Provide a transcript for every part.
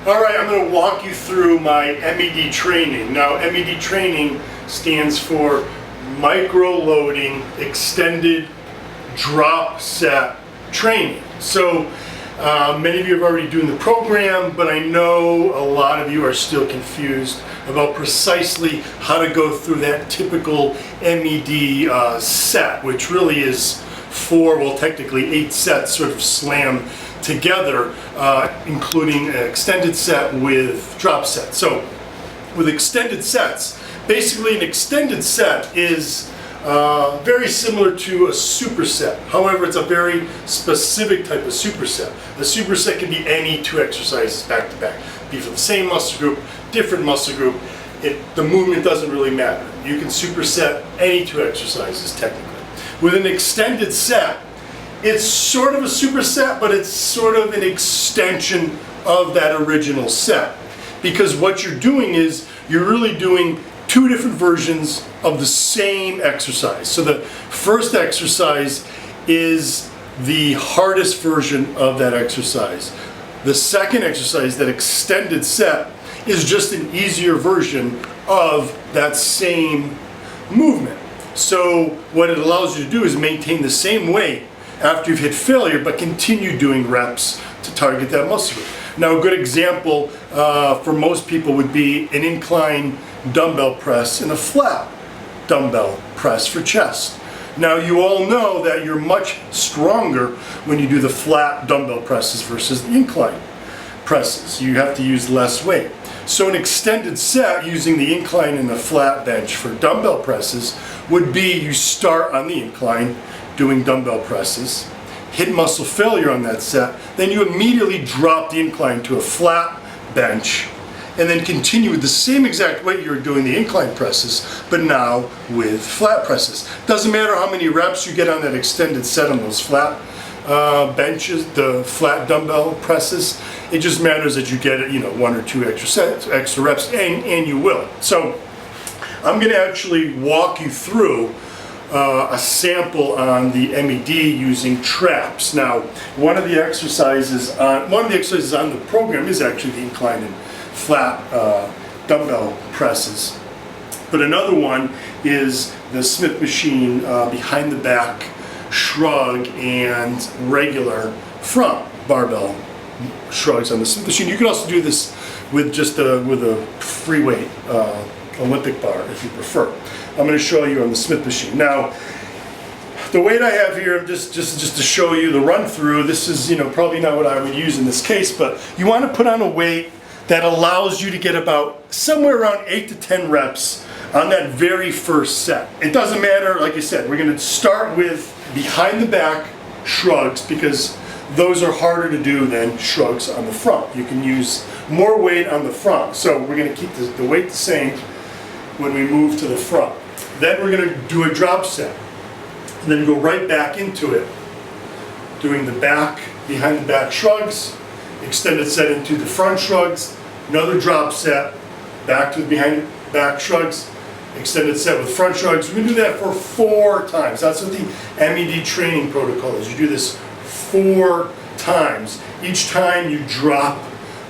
All right, I'm going to walk you through my MED training. Now, MED training stands for micro loading extended drop set training. So many of you have already done the program, but I know a lot of you are still confused about precisely how to go through that typical MED set, which really is technically 8 sets sort of slammed together, including an extended set with drop set. So with extended sets, basically an extended set is very similar to a superset. However, it's a very specific type of superset. A superset can be any 2 exercises back to back. Be for the same muscle group, different muscle group. The movement doesn't really matter. You can superset any 2 exercises technically. With an extended set, it's sort of a superset, but it's sort of an extension of that original set. Because what you're doing is you're really doing 2 different versions of the same exercise. So the first exercise is the hardest version of that exercise. The second exercise, that extended set, is just an easier version of that same movement. So what it allows you to do is maintain the same weight after you've hit failure, but continue doing reps to target that muscle group. Now, a good example for most people would be an incline dumbbell press and a flat dumbbell press for chest. Now, you all know that you're much stronger when you do the flat dumbbell presses versus the incline presses. You have to use less weight. So an extended set using the incline and the flat bench for dumbbell presses would be you start on the incline doing dumbbell presses, hit muscle failure on that set, then you immediately drop the incline to a flat bench, and then continue with the same exact weight you were doing the incline presses, but now with flat presses. Doesn't matter how many reps you get on that extended set on those flat benches, the flat dumbbell presses. It just matters that you get 1 or 2 extra reps, and you will. So I'm going to actually walk you through a sample on the MED using traps. Now, one of the exercises on the program is actually the incline and flat dumbbell presses. But another one is the Smith machine behind the back shrug and regular front barbell shrugs on the Smith machine. You can also do this with just with a free weight Olympic bar if you prefer. I'm going to show you on the Smith machine. Now, the weight I have here, just to show you the run through, this is probably not what I would use in this case, but you want to put on a weight that allows you to get about somewhere around 8 to 10 reps on that very first set. It doesn't matter, like I said, we're going to start with behind the back shrugs because those are harder to do than shrugs on the front. You can use more weight on the front. So we're going to keep the weight the same when we move to the front. Then we're going to do a drop set. And then go right back into it, doing the back, behind the back shrugs, extended set into the front shrugs, another drop set, back to the behind the back shrugs, extended set with front shrugs. We're going to do that for 4 times. That's what the MED training protocol is. You do this 4 times. Each time you drop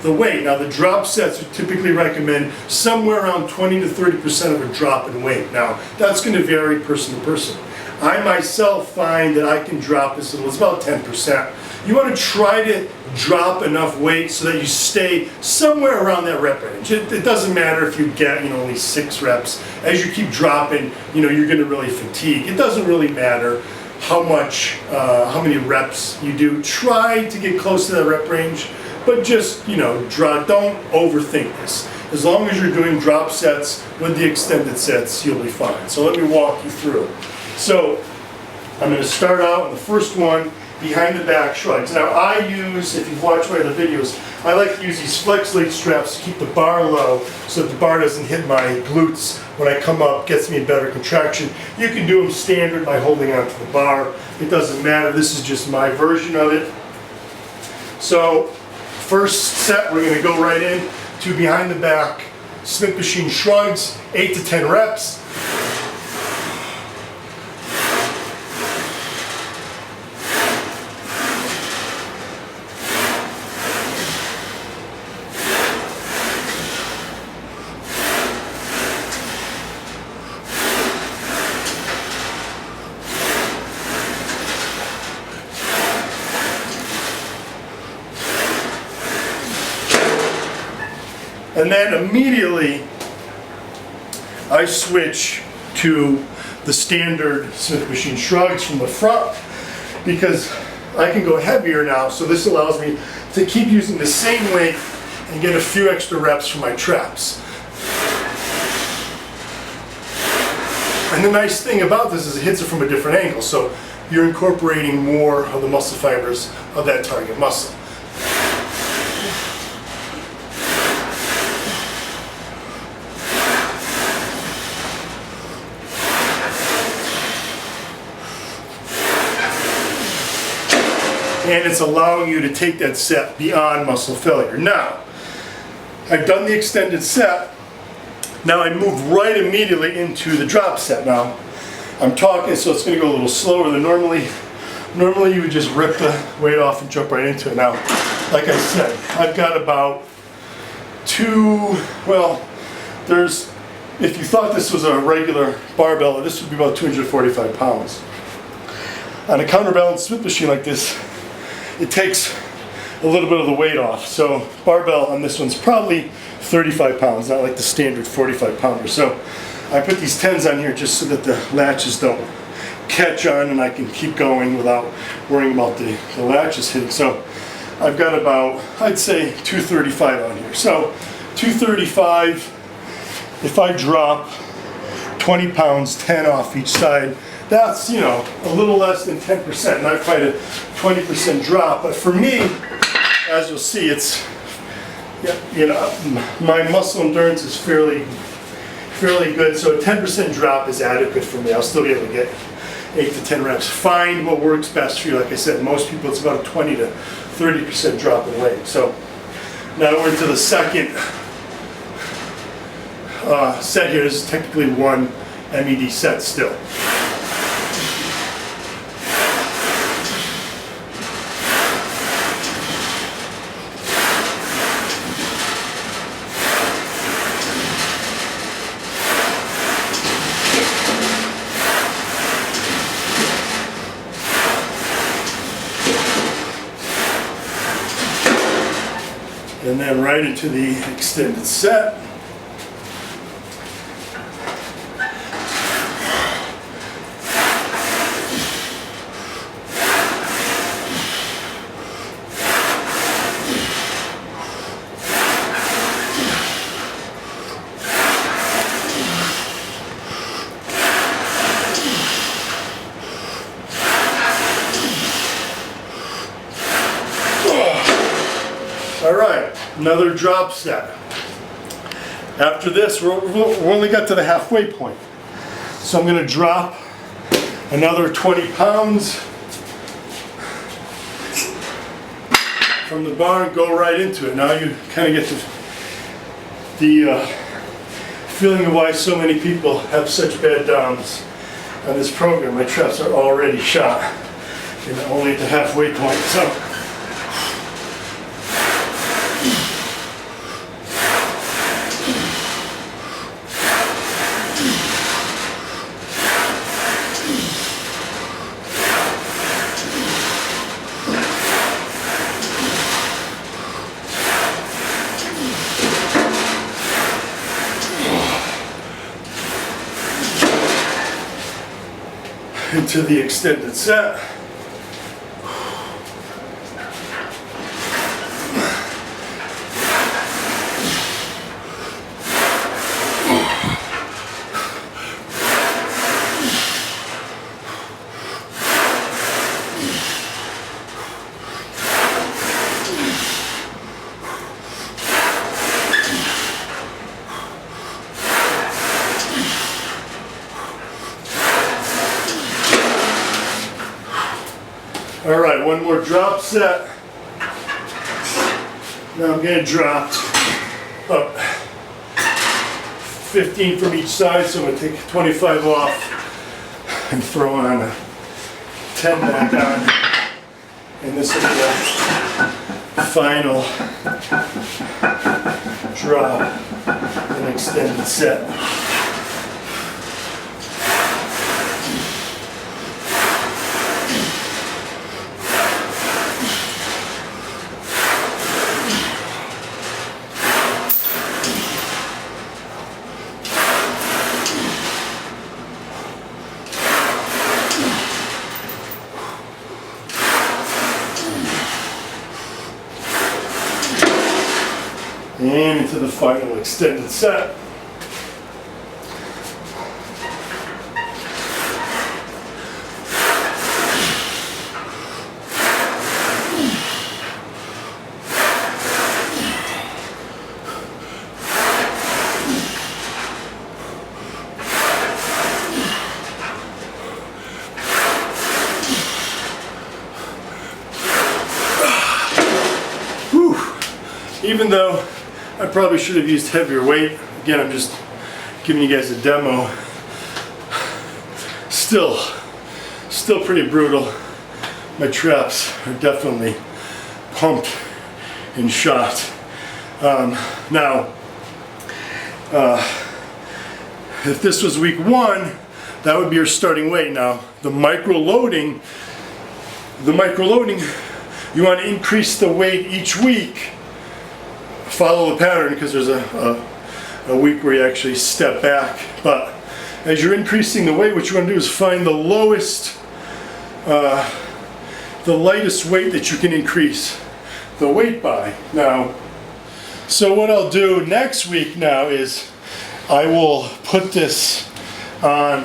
the weight. Now, the drop sets we typically recommend somewhere around 20 to 30% of a drop in weight. Now, that's going to vary person to person. I myself find that I can drop as little as about 10%. You want to try to drop enough weight so that you stay somewhere around that rep range. It doesn't matter if you get only 6 reps. As you keep dropping, you're going to really fatigue. It doesn't really matter how many reps you do. Try to get close to that rep range, but just don't overthink this. As long as you're doing drop sets with the extended sets, you'll be fine. So let me walk you through. So I'm going to start out with the first one, behind the back shrugs. Now I use, if you've watched my other videos, I like to use these flex leg straps to keep the bar low so that the bar doesn't hit my glutes when I come up, gets me a better contraction. You can do them standard by holding onto the bar. It doesn't matter. This is just my version of it. So first set, we're going to go right in to behind the back Smith machine shrugs, 8 to 10 reps. And then immediately I switch to the standard Smith machine shrugs from the front because I can go heavier now, so this allows me to keep using the same weight and get a few extra reps from my traps. And the nice thing about this is it hits it from a different angle, so you're incorporating more of the muscle fibers of that target muscle. And it's allowing you to take that set beyond muscle failure. Now, I've done the extended set. Now I move right immediately into the drop set. Now, I'm talking, so it's going to go a little slower than normally. Normally you would just rip the weight off and jump right into it. Now, like I said, I've got about if you thought this was a regular barbell, this would be about 245 pounds. On a counterbalanced Smith machine like this, it takes a little bit of the weight off. So barbell on this one's probably 35 pounds, not like the standard 45 pounder. So I put these 10s on here just so that the latches don't catch on and I can keep going without worrying about the latches hitting. So I've got about, I'd say 235 on here. So 235, if I drop 20 pounds, 10 off each side, that's, you know, a little less than 10%, not quite a 20% drop. But for me, as you'll see, it's, you know, my muscle endurance is fairly good. So a 10% drop is adequate for me. I'll still be able to get 8 to 10 reps. Find what works best for you. Like I said, most people it's about a 20 to 30% drop in weight. So now we're into the second set here. This is technically one MED set still. And then right into the extended set. All right, another drop set. After this, we only got to the halfway point. So I'm gonna drop another 20 pounds from the bar and go right into it. Now you kind of get the feeling of why so many people have such bad DOMs on this program. My traps are already shot and only at the halfway point. So. Into the extended set. All right, one more drop set. Now I'm going to drop up 15 from each side, so I'm going to take 25 off and throw on a 10 back on. And this will be the final drop and extended set. and into the final extended set. Even though I probably should have used heavier weight, again, I'm just giving you guys a demo. Still pretty brutal. My traps are definitely pumped and shot. Now, if this was week 1, that would be your starting weight. Now, the micro loading, you want to increase the weight each week. Follow the pattern, because there's a week where you actually step back. But as you're increasing the weight, what you want to do is find the lowest, the lightest weight that you can increase the weight by. Now, so what I'll do next week now is I will put this on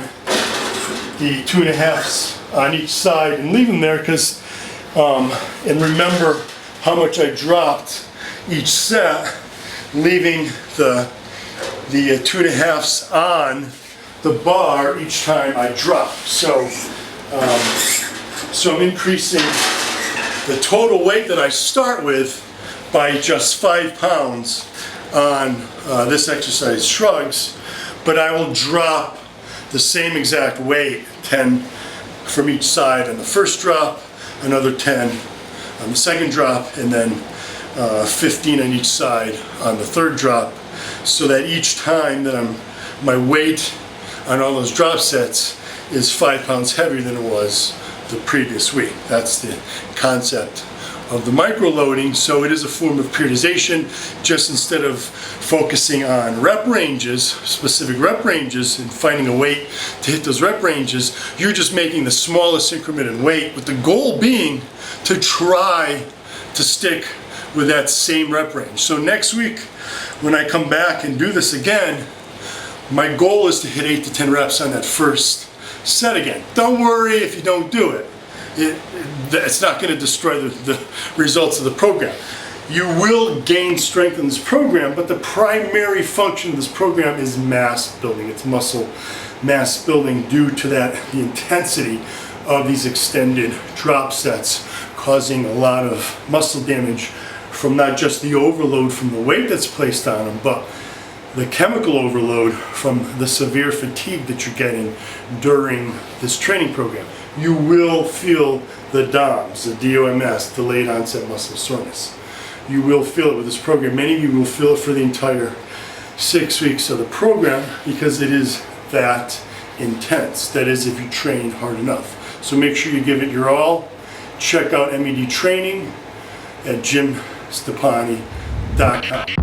the 2.5s on each side and leave them there, because and remember how much I dropped each set, leaving the 2.5s on the bar each time I drop. So I'm increasing the total weight that I start with by just 5 pounds on this exercise shrugs, but I will drop the same exact weight, 10 from each side on the first drop, another 10 on the second drop, and then 15 on each side on the third drop, so that each time that my weight on all those drop sets is 5 pounds heavier than it was the previous week. That's the concept of the micro loading. So it is a form of periodization. Just instead of focusing on rep ranges, specific rep ranges, and finding a weight to hit those rep ranges, you're just making the smallest increment in weight, with the goal being to try to stick with that same rep range. So next week, when I come back and do this again, my goal is to hit 8 to 10 reps on that first set again. Don't worry if you don't do it. It's not going to destroy the results of the program. You will gain strength in this program, but the primary function of this program is mass building. It's muscle mass building due to the intensity of these extended drop sets, causing a lot of muscle damage from not just the overload from the weight that's placed on them, but the chemical overload from the severe fatigue that you're getting during this training program. You will feel the DOMS, the DOMS, delayed onset muscle soreness. You will feel it with this program. Many of you will feel it for the entire 6 weeks of the program, because it is that intense. That is, if you train hard enough. So make sure you give it your all. Check out MEED training at Stoppani.com.